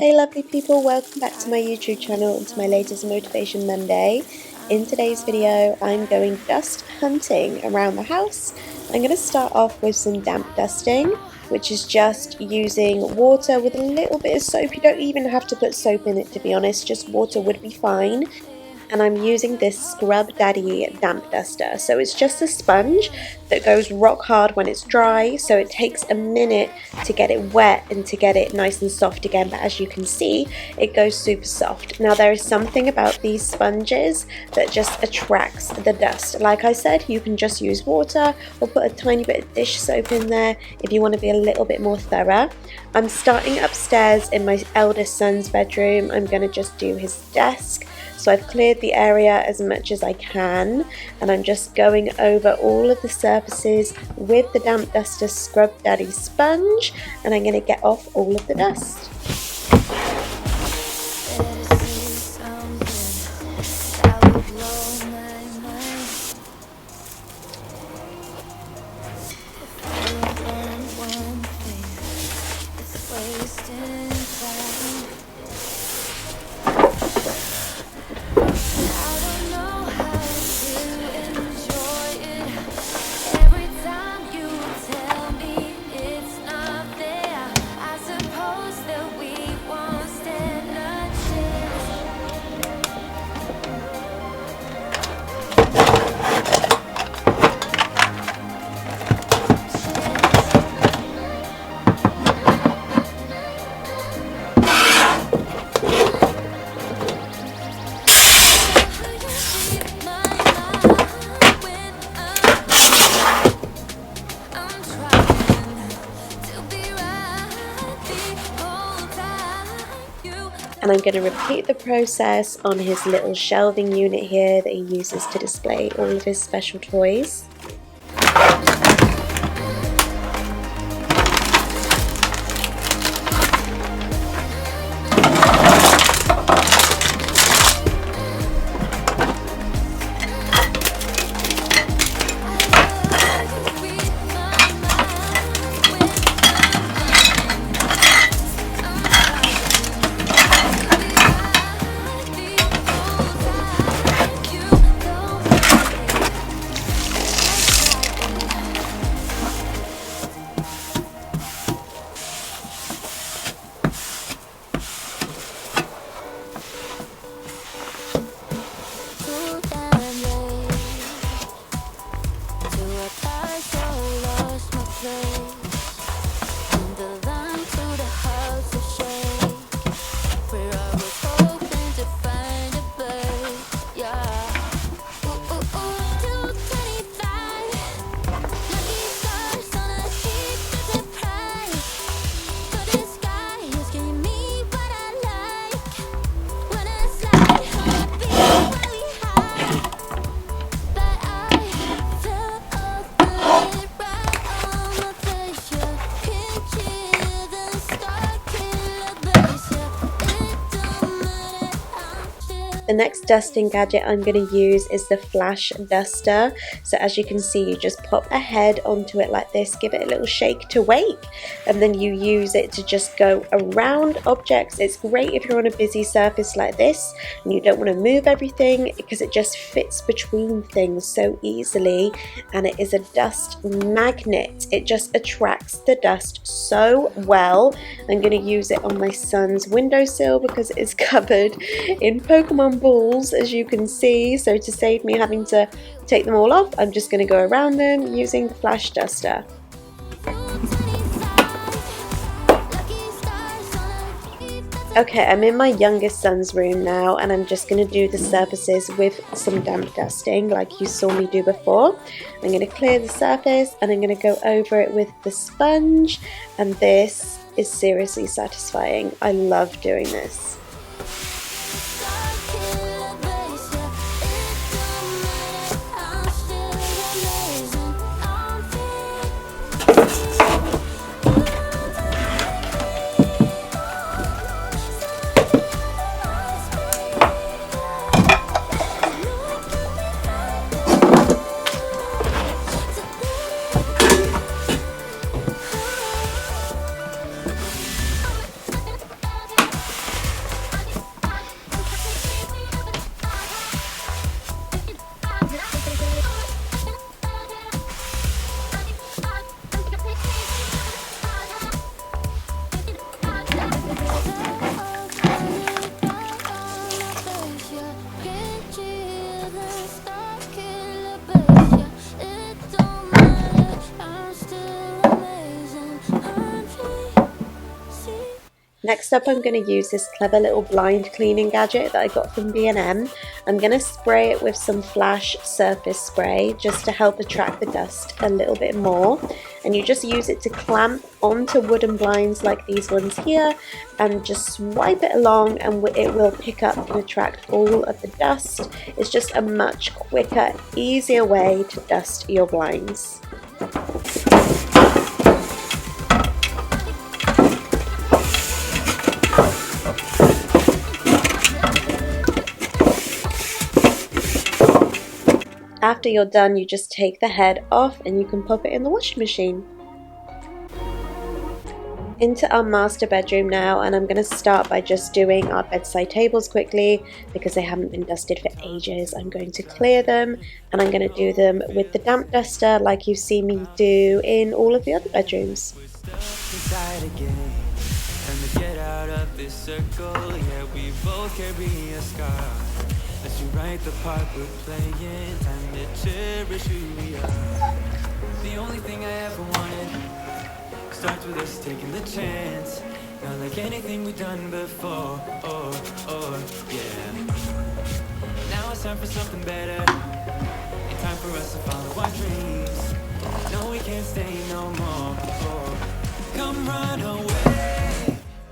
Hey lovely people, welcome back to my YouTube channel and to my latest Motivation Monday. In today's video I'm going dust hunting around the house. I'm going to start off with some damp dusting, which is just using water with a little bit of soap. You don't even have to put soap in it, to be honest, just water would be fine. And I'm using this Scrub Daddy damp duster. So it's just a sponge that goes rock hard when it's dry, so it takes a minute to get it wet and to get it nice and soft again, but as you can see it goes super soft. Now there is something about these sponges that just attracts the dust. Like I said, you can just use water or put a tiny bit of dish soap in there if you want to be a little bit more thorough. I'm starting upstairs in my eldest son's bedroom. I'm going to just do his desk. So I've cleared the area as much as I can, and I'm just going over all of the surfaces with the damp duster Scrub Daddy sponge, and I'm going to get off all of the dust. And I'm going to repeat the process on his little shelving unit here that he uses to display all of his special toys. The next dusting gadget I'm going to use is the flash duster. So as you can see, you just pop a head onto it like this, give it a little shake to wake, and then you use it to just go around objects. It's great if you're on a busy surface like this and you don't want to move everything, because it just fits between things so easily, and it is a dust magnet. It just attracts the dust so well. I'm going to use it on my son's windowsill because it is covered in Pokemon balls, as you can see, so to save me having to take them all off, I'm just going to go around them using the flash duster. Okay, I'm in my youngest son's room now, and I'm just going to do the surfaces with some damp dusting like you saw me do before. I'm going to clear the surface and I'm going to go over it with the sponge, and this is seriously satisfying. I love doing this. Next up, I'm going to use this clever little blind cleaning gadget that I got from B&M. I'm going to spray it with some Flash surface spray just to help attract the dust a little bit more. And you just use it to clamp onto wooden blinds like these ones here and just swipe it along, and it will pick up and attract all of the dust. It's just a much quicker, easier way to dust your blinds. After you're done, you just take the head off and you can pop it in the washing machine. Into our master bedroom now, and I'm going to start by just doing our bedside tables quickly because they haven't been dusted for ages. I'm going to clear them, and I'm going to do them with the damp duster like you see me do in all of the other bedrooms. As you write the part we're playing, time to cherish who we are. The only thing I ever wanted starts with us taking the chance. Not like anything we've done before. Yeah. Now it's time for something better. And time for us to follow our dreams. No, we can't stay no more. Come run away.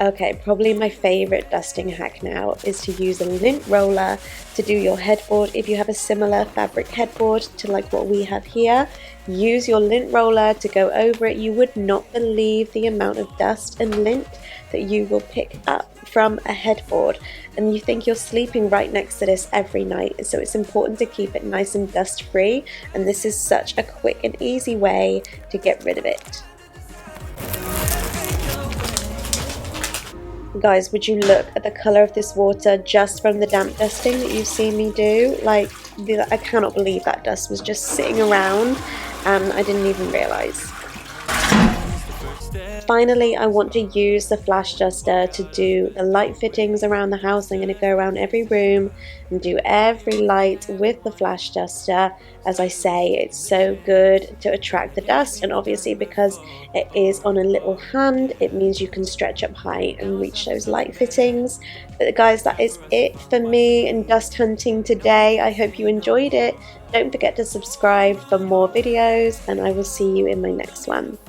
Okay, probably my favourite dusting hack now is to use a lint roller to do your headboard. If you have a similar fabric headboard to like what we have here, use your lint roller to go over it. You would not believe the amount of dust and lint that you will pick up from a headboard, and you think you're sleeping right next to this every night. So it's important to keep it nice and dust free, and this is such a quick and easy way to get rid of it. Guys, would you look at the colour of this water just from the damp dusting that you've seen me do? Like, I cannot believe that dust was just sitting around and I didn't even realise. Finally, I want to use the Flash duster to do the light fittings around the house. I'm going to go around every room and do every light with the Flash duster. As I say, it's so good to attract the dust, and obviously because it is on a little hand, it means you can stretch up high and reach those light fittings. But guys, that is it for me in dust hunting today. I hope you enjoyed it. Don't forget to subscribe for more videos, and I will see you in my next one.